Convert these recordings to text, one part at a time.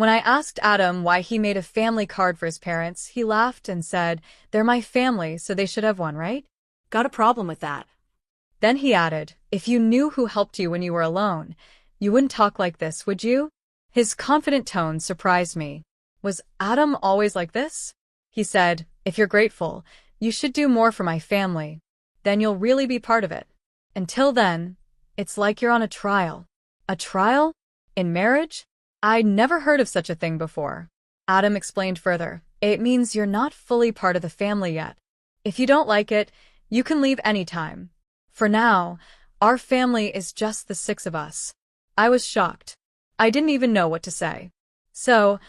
When I asked Adam why he made a family card for his parents, he laughed and said, "They're my family, so they should have one, right?" Got a problem with that. Then he added, "If you knew who helped you when you were alone, you wouldn't talk like this, would you?" His confident tone surprised me. Was Adam always like this? He said, "If you're grateful, you should do more for my family. Then you'll really be part of it. Until then, it's like you're on a trial." A trial? In marriage? I'd never heard of such a thing before. Adam explained further, "It means you're not fully part of the family yet. If you don't like it, you can leave anytime. For now, our family is just the 6 of us." I was shocked. I didn't even know what to say. So,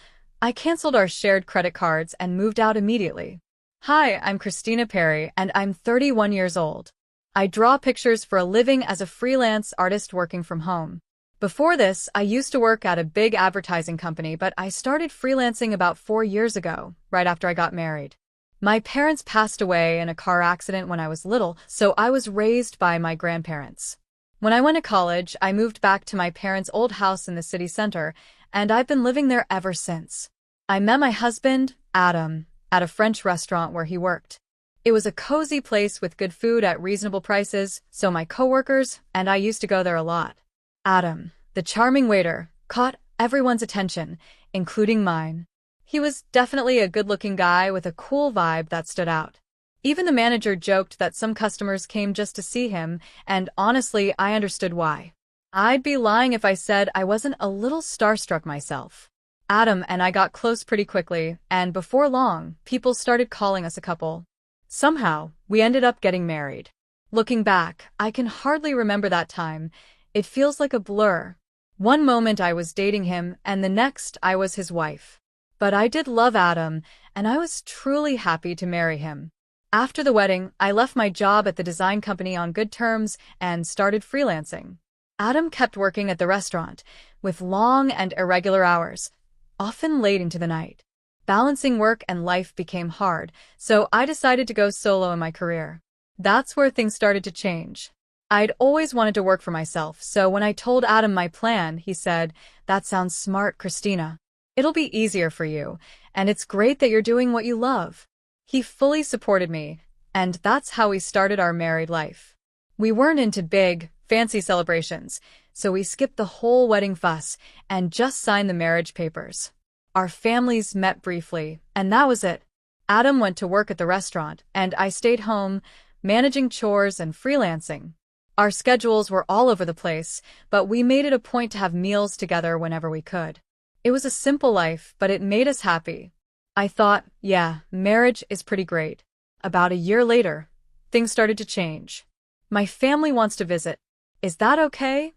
I canceled our shared credit cards and moved out immediately. Hi, I'm Christina Perry, and I'm 31 years old. I draw pictures for a living as a freelance artist working from home. Before this, I used to work at a big advertising company, but I started freelancing about 4 years ago, right after I got married. My parents passed away in a car accident when I was little, so I was raised by my grandparents. When I went to college, I moved back to my parents' old house in the city center, and I've been living there ever since. I met my husband, Adam, at a French restaurant where he worked. It was a cozy place with good food at reasonable prices, so my coworkers and I used to go there a lot. Adam, the charming waiter, caught everyone's attention, including mine. He was definitely a good-looking guy with a cool vibe that stood out. Even the manager joked that some customers came just to see him, and honestly, I understood why. I'd be lying if I said I wasn't a little starstruck myself. Adam and I got close pretty quickly, and before long, people started calling us a couple. Somehow, we ended up getting married. Looking back, I can hardly remember that time. It feels like a blur. One moment I was dating him, and the next I was his wife. But I did love Adam, and I was truly happy to marry him. After the wedding, I left my job at the design company on good terms and started freelancing. Adam kept working at the restaurant, with long and irregular hours, often late into the night. Balancing work and life became hard, so I decided to go solo in my career. That's where things started to change. I'd always wanted to work for myself, so when I told Adam my plan, he said, "That sounds smart, Christina. It'll be easier for you, and it's great that you're doing what you love." He fully supported me, and that's how we started our married life. We weren't into big, fancy celebrations, so we skipped the whole wedding fuss and just signed the marriage papers. Our families met briefly, and that was it. Adam went to work at the restaurant, and I stayed home, managing chores and freelancing. Our schedules were all over the place, but we made it a point to have meals together whenever we could. It was a simple life, but it made us happy. I thought, yeah, marriage is pretty great. About a year later, things started to change. "My family wants to visit. Is that okay?"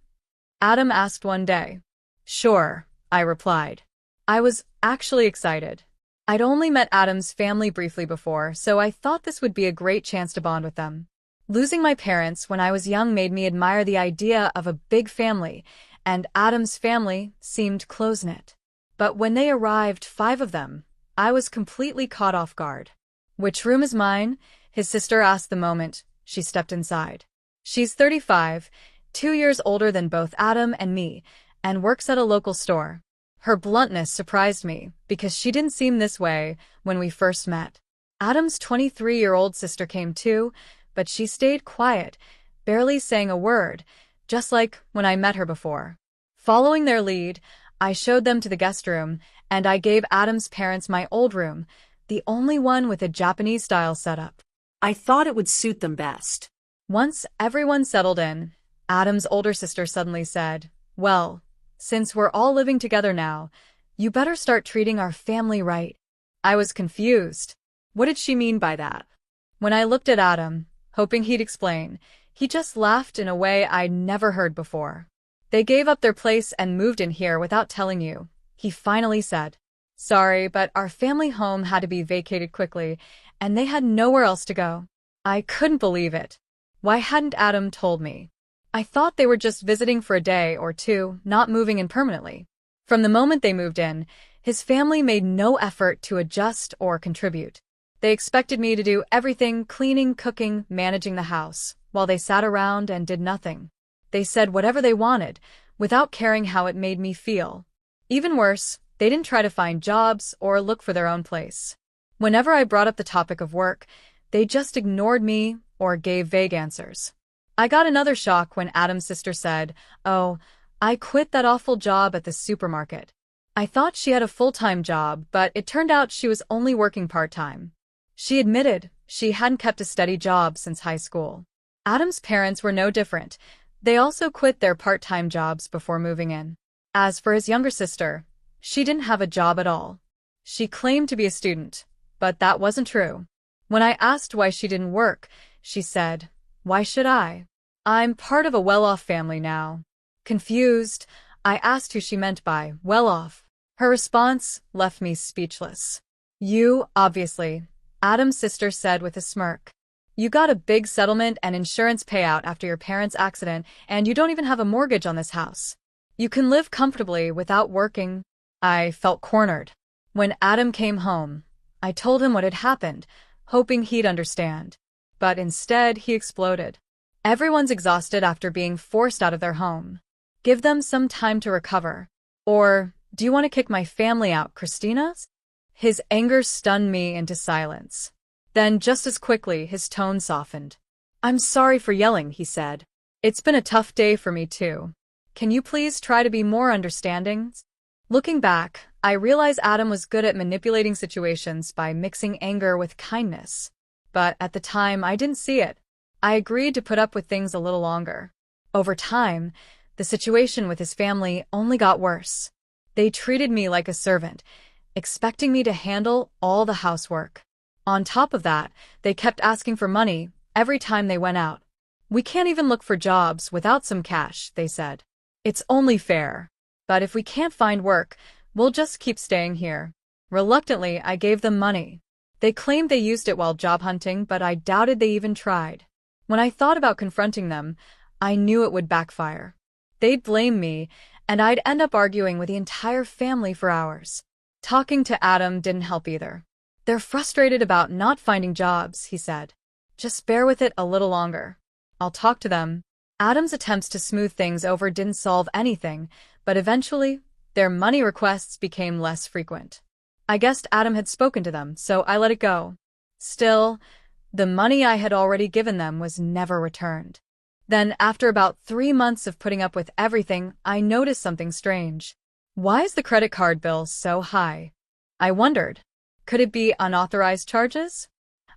Adam asked one day. "Sure," I replied. I was actually excited. I'd only met Adam's family briefly before, so I thought this would be a great chance to bond with them. Losing my parents when I was young made me admire the idea of a big family, and Adam's family seemed close-knit. But when they arrived, 5 of them, I was completely caught off guard. "Which room is mine?" his sister asked the moment she stepped inside. She's 35, 2 years older than both Adam and me, and works at a local store. Her bluntness surprised me, because she didn't seem this way when we first met. Adam's 23-year-old sister came too, but she stayed quiet, barely saying a word, just like when I met her before. Following their lead, I showed them to the guest room, and I gave Adam's parents my old room, the only one with a Japanese-style setup. I thought it would suit them best. Once everyone settled in, Adam's older sister suddenly said, "Well, since we're all living together now, you better start treating our family right." I was confused. What did she mean by that? When I looked at Adam, hoping he'd explain, he just laughed in a way I'd never heard before. "They gave up their place and moved in here without telling you," he finally said. "Sorry, but our family home had to be vacated quickly, and they had nowhere else to go." I couldn't believe it. Why hadn't Adam told me? I thought they were just visiting for a day or two, not moving in permanently. From the moment they moved in, his family made no effort to adjust or contribute. They expected me to do everything: cleaning, cooking, managing the house, while they sat around and did nothing. They said whatever they wanted, without caring how it made me feel. Even worse, They didn't try to find jobs or look for their own place. Whenever I brought up the topic of work, they just ignored me or gave vague answers. I got another shock when Adam's sister said, "Oh, I quit that awful job at the supermarket." I thought she had a full-time job, but it turned out she was only working part-time. She admitted she hadn't kept a steady job since high school. Adam's parents were no different. They also quit their part-time jobs before moving in. As for his younger sister, she didn't have a job at all. She claimed to be a student, but that wasn't true. When I asked why she didn't work, she said, "Why should I? I'm part of a well-off family now." Confused, I asked who she meant by well-off. Her response left me speechless. "You, obviously," Adam's sister said with a smirk. "You got a big settlement and insurance payout after your parents' accident, and you don't even have a mortgage on this house. You can live comfortably without working." I felt cornered. When Adam came home, I told him what had happened, hoping he'd understand. But instead, he exploded. "Everyone's exhausted after being forced out of their home. Give them some time to recover. Or, do you want to kick my family out, Christina?" His anger stunned me into silence. Then, just as quickly, his tone softened. "I'm sorry for yelling," he said. "It's been a tough day for me too. Can you please try to be more understanding?" Looking back, I realize Adam was good at manipulating situations by mixing anger with kindness. But at the time, I didn't see it. I agreed to put up with things a little longer. Over time, the situation with his family only got worse. They treated me like a servant, expecting me to handle all the housework. On top of that, they kept asking for money every time they went out. "We can't even look for jobs without some cash," they said. "It's only fair. But if we can't find work, we'll just keep staying here." Reluctantly, I gave them money. They claimed they used it while job hunting, but I doubted they even tried. When I thought about confronting them, I knew it would backfire. They'd blame me, and I'd end up arguing with the entire family for hours. Talking to Adam didn't help either. "They're frustrated about not finding jobs," he said. "Just bear with it a little longer. I'll talk to them." Adam's attempts to smooth things over didn't solve anything, but eventually, their money requests became less frequent. I guessed Adam had spoken to them, so I let it go. Still, the money I had already given them was never returned. Then, after about 3 months of putting up with everything, I noticed something strange. "Why is the credit card bill so high?" I wondered. Could it be unauthorized charges?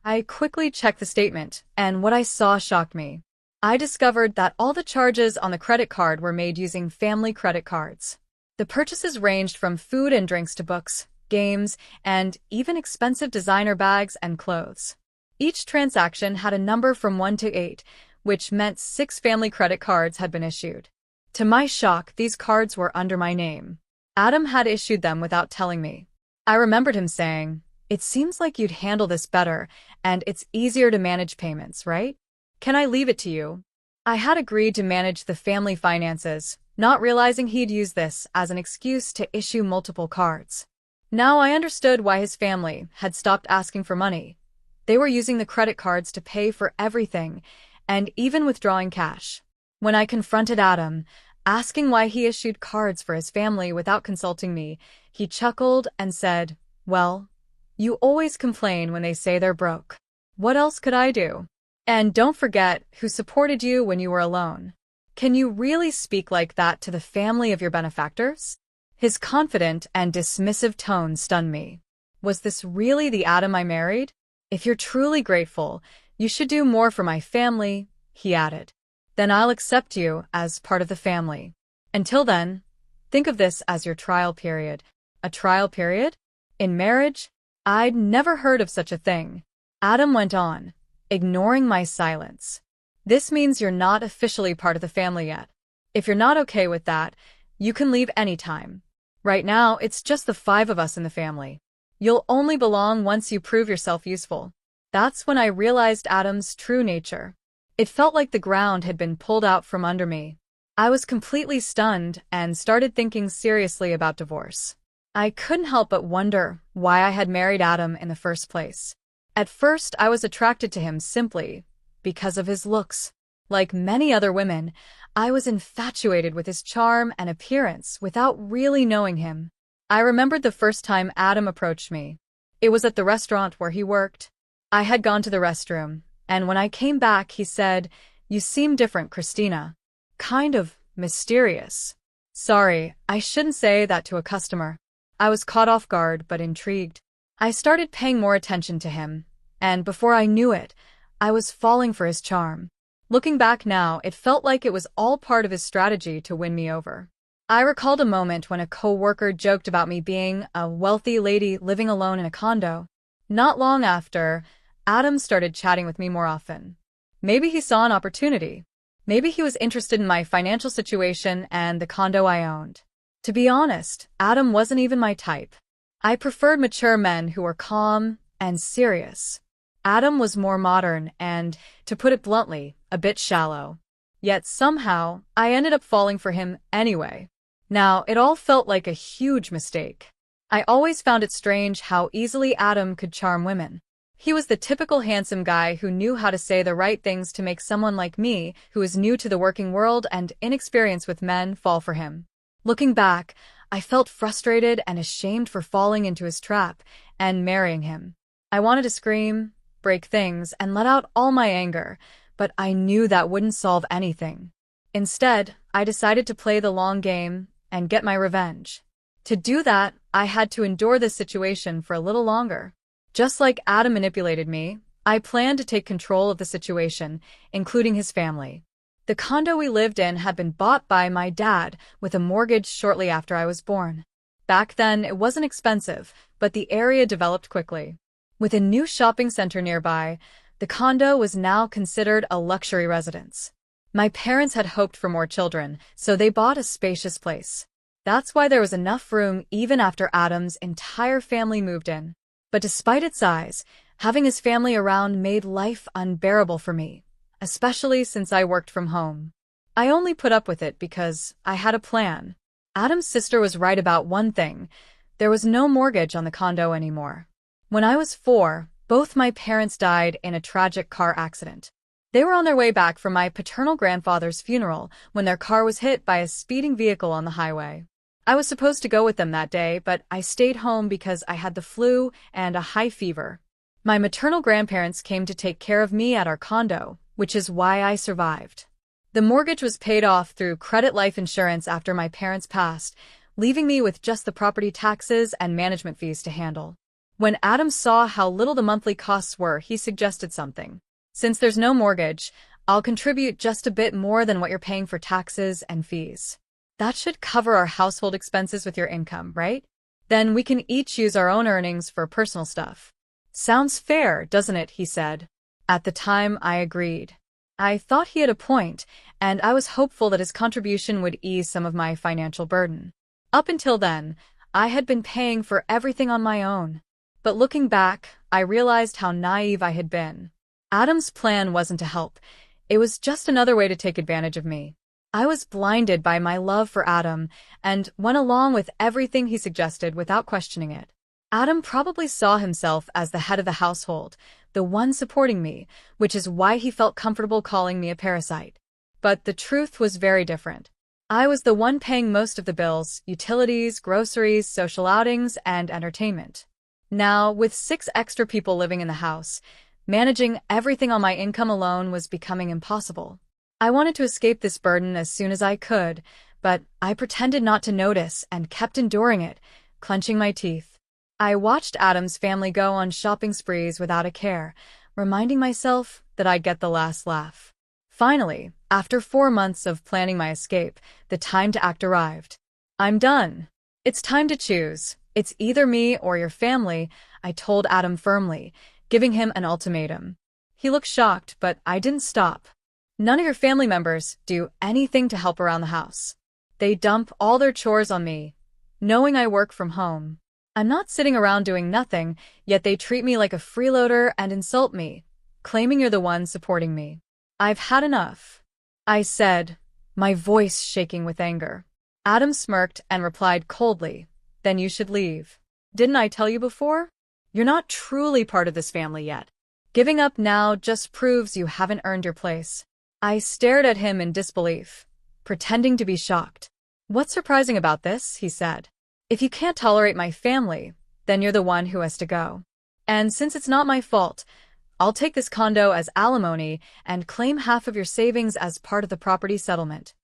I quickly checked the statement, and what I saw shocked me. I discovered that all the charges on the credit card were made using family credit cards. The purchases ranged from food and drinks to books, games, and even expensive designer bags and clothes. Each transaction had a number from 1 to 8, which meant 6 family credit cards had been issued. To my shock, these cards were under my name. Adam had issued them without telling me. I remembered him saying, "It seems like you'd handle this better, and it's easier to manage payments, right? Can I leave it to you?" I had agreed to manage the family finances, not realizing he'd use this as an excuse to issue multiple cards. Now I understood why his family had stopped asking for money. They were using the credit cards to pay for everything, and even withdrawing cash. When I confronted Adam, asking why he issued cards for his family without consulting me, he chuckled and said, "Well, you always complain when they say they're broke. What else could I do? And don't forget who supported you when you were alone. Can you really speak like that to the family of your benefactors?" His confident and dismissive tone stunned me. Was this really the Adam I married? "If you're truly grateful, you should do more for my family," he added. "Then I'll accept you as part of the family. Until then, think of this as your trial period." A trial period? In marriage? I'd never heard of such a thing. Adam went on, ignoring my silence. "This means you're not officially part of the family yet. If you're not okay with that, you can leave anytime. Right now, it's just the 5 of us in the family. You'll only belong once you prove yourself useful." That's when I realized Adam's true nature. It felt like the ground had been pulled out from under me. I was completely stunned and started thinking seriously about divorce. I couldn't help but wonder why I had married Adam in the first place. At first, I was attracted to him simply because of his looks. Like many other women, I was infatuated with his charm and appearance without really knowing him. I remembered the first time Adam approached me. It was at the restaurant where he worked. I had gone to the restroom, and when I came back, he said, "You seem different, Christina. Kind of mysterious." Sorry, I shouldn't say that to a customer. I was caught off guard but intrigued. I started paying more attention to him, and before I knew it, I was falling for his charm. Looking back now, it felt like it was all part of his strategy to win me over. I recalled a moment when a co-worker joked about me being a wealthy lady living alone in a condo. Not long after, Adam started chatting with me more often. Maybe he saw an opportunity. Maybe he was interested in my financial situation and the condo I owned. To be honest, Adam wasn't even my type. I preferred mature men who were calm and serious. Adam was more modern and, to put it bluntly, a bit shallow. Yet somehow, I ended up falling for him anyway. Now, it all felt like a huge mistake. I always found it strange how easily Adam could charm women. He was the typical handsome guy who knew how to say the right things to make someone like me, who is new to the working world and inexperienced with men, fall for him. Looking back, I felt frustrated and ashamed for falling into his trap and marrying him. I wanted to scream, break things, and let out all my anger, but I knew that wouldn't solve anything. Instead, I decided to play the long game and get my revenge. To do that, I had to endure this situation for a little longer. Just like Adam manipulated me, I planned to take control of the situation, including his family. The condo we lived in had been bought by my dad with a mortgage shortly after I was born. Back then, it wasn't expensive, but the area developed quickly. With a new shopping center nearby, the condo was now considered a luxury residence. My parents had hoped for more children, so they bought a spacious place. That's why there was enough room even after Adam's entire family moved in. But despite its size, having his family around made life unbearable for me, especially since I worked from home. I only put up with it because I had a plan. Adam's sister was right about one thing. There was no mortgage on the condo anymore. When I was 4, both my parents died in a tragic car accident. They were on their way back from my paternal grandfather's funeral when their car was hit by a speeding vehicle on the highway. I was supposed to go with them that day, but I stayed home because I had the flu and a high fever. My maternal grandparents came to take care of me at our condo, which is why I survived. The mortgage was paid off through credit life insurance after my parents passed, leaving me with just the property taxes and management fees to handle. When Adam saw how little the monthly costs were, he suggested something. Since there's no mortgage, I'll contribute just a bit more than what you're paying for taxes and fees. That should cover our household expenses with your income, right? Then we can each use our own earnings for personal stuff. Sounds fair, doesn't it? He said. At the time, I agreed. I thought he had a point, and I was hopeful that his contribution would ease some of my financial burden. Up until then, I had been paying for everything on my own. But looking back, I realized how naive I had been. Adam's plan wasn't to help. It was just another way to take advantage of me. I was blinded by my love for Adam and went along with everything he suggested without questioning it. Adam probably saw himself as the head of the household, the one supporting me, which is why he felt comfortable calling me a parasite. But the truth was very different. I was the one paying most of the bills, utilities, groceries, social outings, and entertainment. Now, with 6 extra people living in the house, managing everything on my income alone was becoming impossible. I wanted to escape this burden as soon as I could, but I pretended not to notice and kept enduring it, clenching my teeth. I watched Adam's family go on shopping sprees without a care, reminding myself that I'd get the last laugh. Finally, after 4 months of planning my escape, the time to act arrived. I'm done. It's time to choose. It's either me or your family, I told Adam firmly, giving him an ultimatum. He looked shocked, but I didn't stop. None of your family members do anything to help around the house. They dump all their chores on me, knowing I work from home. I'm not sitting around doing nothing, yet they treat me like a freeloader and insult me, claiming you're the one supporting me. I've had enough, I said, my voice shaking with anger. Adam smirked and replied coldly, then you should leave. Didn't I tell you before? You're not truly part of this family yet. Giving up now just proves you haven't earned your place. I stared at him in disbelief, pretending to be shocked. What's surprising about this? He said. If you can't tolerate my family, then you're the one who has to go. And since it's not my fault, I'll take this condo as alimony and claim half of your savings as part of the property settlement.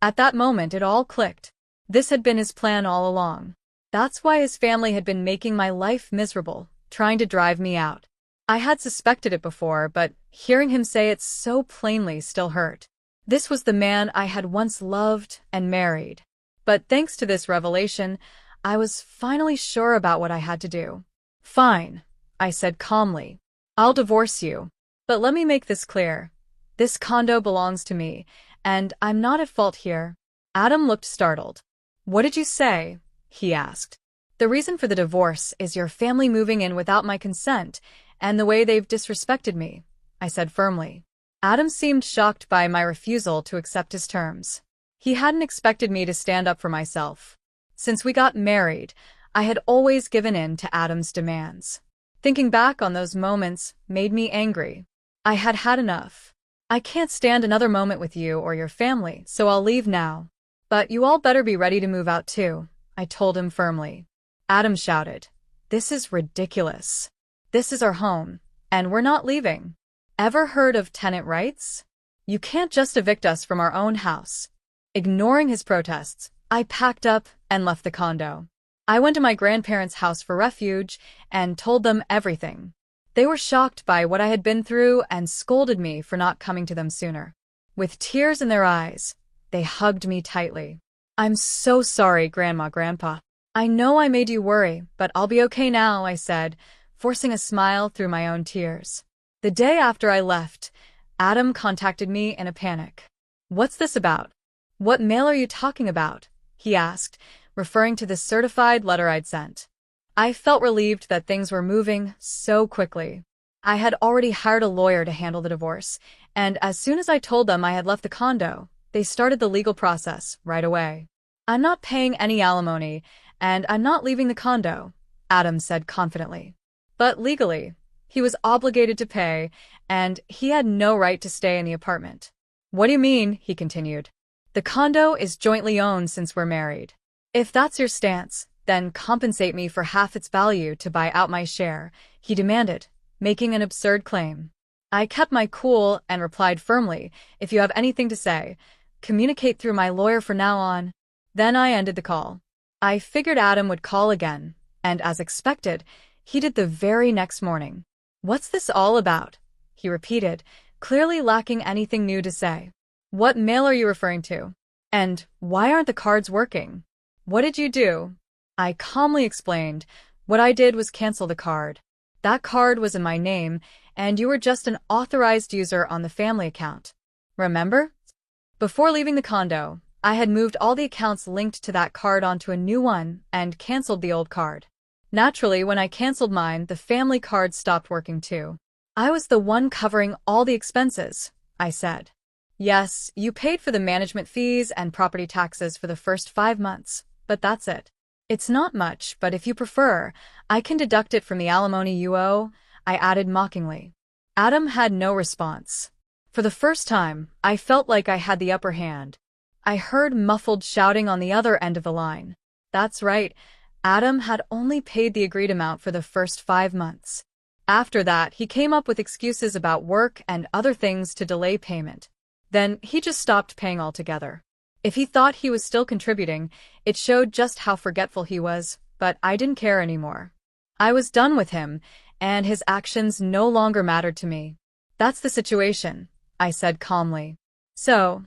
At that moment, it all clicked. This had been his plan all along. That's why his family had been making my life miserable, trying to drive me out. I had suspected it before, but hearing him say it so plainly still hurt. This was the man I had once loved and married. But thanks to this revelation, I was finally sure about what I had to do. Fine, I said calmly. I'll divorce you. But let me make this clear. This condo belongs to me, and I'm not at fault here. Adam looked startled. What did you say? He asked. The reason for the divorce is your family moving in without my consent and the way they've disrespected me, I said firmly. Adam seemed shocked by my refusal to accept his terms. He hadn't expected me to stand up for myself. Since we got married, I had always given in to Adam's demands. Thinking back on those moments made me angry. I had had enough. I can't stand another moment with you or your family, so I'll leave now. But you all better be ready to move out too, I told him firmly. Adam shouted, "This is ridiculous. This is our home, and we're not leaving. Ever heard of tenant rights? You can't just evict us from our own house." Ignoring his protests, I packed up and left the condo. I went to my grandparents' house for refuge and told them everything. They were shocked by what I had been through and scolded me for not coming to them sooner. With tears in their eyes, they hugged me tightly. "I'm so sorry, Grandma, Grandpa. I know I made you worry, but I'll be okay now," I said, forcing a smile through my own tears. The day after I left, Adam contacted me in a panic. "What's this about? What mail are you talking about?" he asked, referring to the certified letter I'd sent. I felt relieved that things were moving so quickly. I had already hired a lawyer to handle the divorce, and as soon as I told them I had left the condo, they started the legal process right away. "I'm not paying any alimony, and I'm not leaving the condo," Adam said confidently. But legally, he was obligated to pay, and he had no right to stay in the apartment. "What do you mean?" he continued. "The condo is jointly owned since we're married. If that's your stance, then compensate me for half its value to buy out my share," he demanded, making an absurd claim. I kept my cool and replied firmly, "If you have anything to say, communicate through my lawyer from now on." Then I ended the call. I figured Adam would call again, and as expected, he did the very next morning. "What's this all about?" he repeated, clearly lacking anything new to say. "What mail are you referring to? And why aren't the cards working? What did you do?" I calmly explained. "What I did was cancel the card. That card was in my name, and you were just an authorized user on the family account. Remember? Before leaving the condo, I had moved all the accounts linked to that card onto a new one and canceled the old card. Naturally, when I canceled mine, the family card stopped working too. I was the one covering all the expenses," I said. "Yes, you paid for the management fees and property taxes for the first 5 months, but that's it. It's not much, but if you prefer, I can deduct it from the alimony you owe," I added mockingly. Adam had no response. For the first time, I felt like I had the upper hand. I heard muffled shouting on the other end of the line. That's right, Adam had only paid the agreed amount for the first 5 months. After that, he came up with excuses about work and other things to delay payment. Then he just stopped paying altogether. If he thought he was still contributing, it showed just how forgetful he was, but I didn't care anymore. I was done with him, and his actions no longer mattered to me. "That's the situation," I said calmly. "So,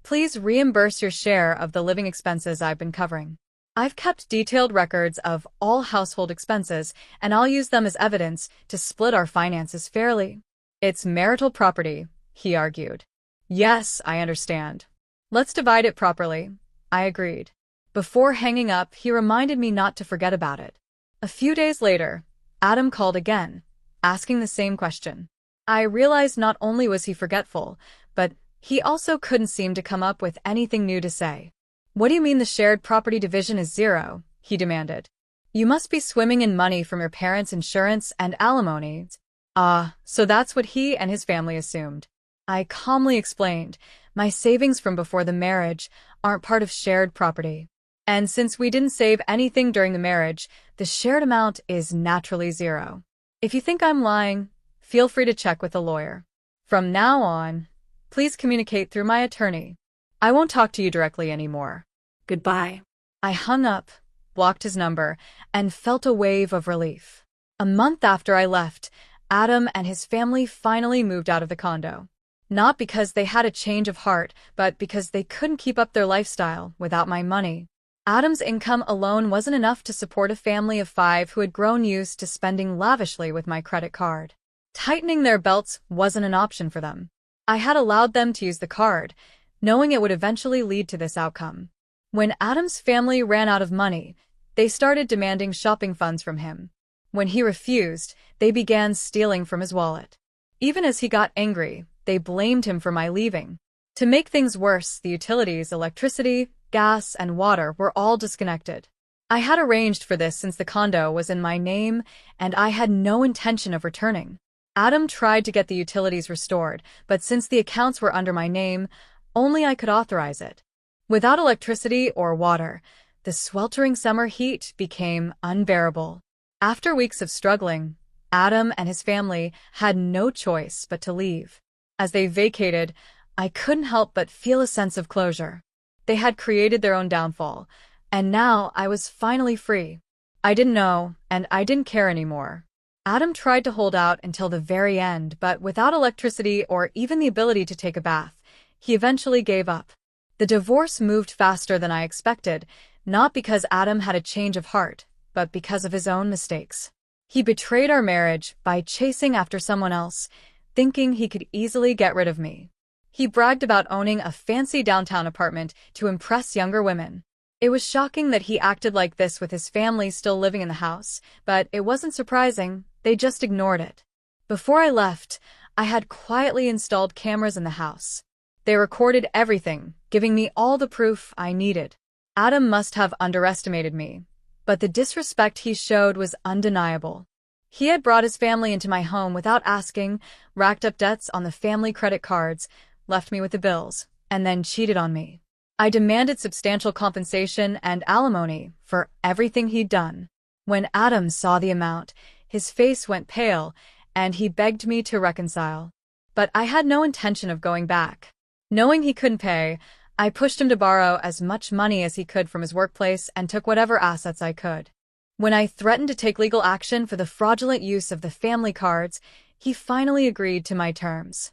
please reimburse your share of the living expenses I've been covering. I've kept detailed records of all household expenses, and I'll use them as evidence to split our finances fairly." "It's marital property," he argued. "Yes, I understand. Let's divide it properly," I agreed. Before hanging up, he reminded me not to forget about it. A few days later, Adam called again, asking the same question. I realized not only was he forgetful, but he also couldn't seem to come up with anything new to say. "What do you mean the shared property division is zero?" he demanded. "You must be swimming in money from your parents' insurance and alimony." "Ah, so that's what he and his family assumed," I calmly explained. "My savings from before the marriage aren't part of shared property." And since we didn't save anything during the marriage, the shared amount is naturally zero. If you think I'm lying, feel free to check with a lawyer. From now on, please communicate through my attorney. I won't talk to you directly anymore. Goodbye. I hung up, blocked his number, and felt a wave of relief. A month after I left, Adam and his family finally moved out of the condo. Not because they had a change of heart, but because they couldn't keep up their lifestyle without my money. Adam's income alone wasn't enough to support a family of 5 who had grown used to spending lavishly with my credit card. Tightening their belts wasn't an option for them. I had allowed them to use the card, knowing it would eventually lead to this outcome. When Adam's family ran out of money, they started demanding shopping funds from him. When he refused, they began stealing from his wallet. Even as he got angry, they blamed him for my leaving. To make things worse, the utilities, electricity, gas, and water were all disconnected. I had arranged for this since the condo was in my name, and I had no intention of returning. Adam tried to get the utilities restored, but since the accounts were under my name, only I could authorize it. Without electricity or water, the sweltering summer heat became unbearable. After weeks of struggling, Adam and his family had no choice but to leave. As they vacated, I couldn't help but feel a sense of closure. They had created their own downfall, and now I was finally free. I didn't know, and I didn't care anymore. Adam tried to hold out until the very end, but without electricity or even the ability to take a bath, he eventually gave up. The divorce moved faster than I expected, not because Adam had a change of heart, but because of his own mistakes. He betrayed our marriage by chasing after someone else, thinking he could easily get rid of me. He bragged about owning a fancy downtown apartment to impress younger women. It was shocking that he acted like this with his family still living in the house, but it wasn't surprising, they just ignored it. Before I left, I had quietly installed cameras in the house. They recorded everything, giving me all the proof I needed. Adam must have underestimated me, but the disrespect he showed was undeniable. He had brought his family into my home without asking, racked up debts on the family credit cards, left me with the bills, and then cheated on me. I demanded substantial compensation and alimony for everything he'd done. When Adam saw the amount, his face went pale, and he begged me to reconcile. But I had no intention of going back. Knowing he couldn't pay, I pushed him to borrow as much money as he could from his workplace and took whatever assets I could. When I threatened to take legal action for the fraudulent use of the family cards, he finally agreed to my terms.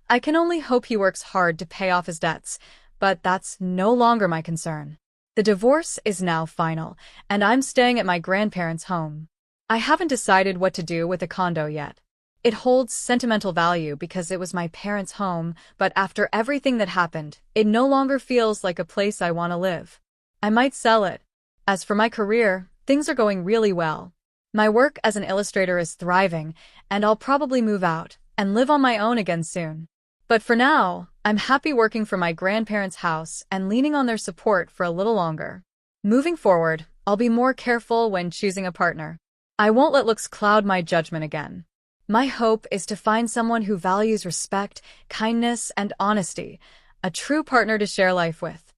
I can only hope he works hard to pay off his debts, but that's no longer my concern. The divorce is now final, and I'm staying at my grandparents' home. I haven't decided what to do with the condo yet. It holds sentimental value because it was my parents' home, but after everything that happened, it no longer feels like a place I want to live. I might sell it. As for my career, things are going really well. My work as an illustrator is thriving, and I'll probably move out and live on my own again soon. But for now, I'm happy working for my grandparents' house and leaning on their support for a little longer. Moving forward, I'll be more careful when choosing a partner. I won't let looks cloud my judgment again. My hope is to find someone who values respect, kindness, and honesty, a true partner to share life with.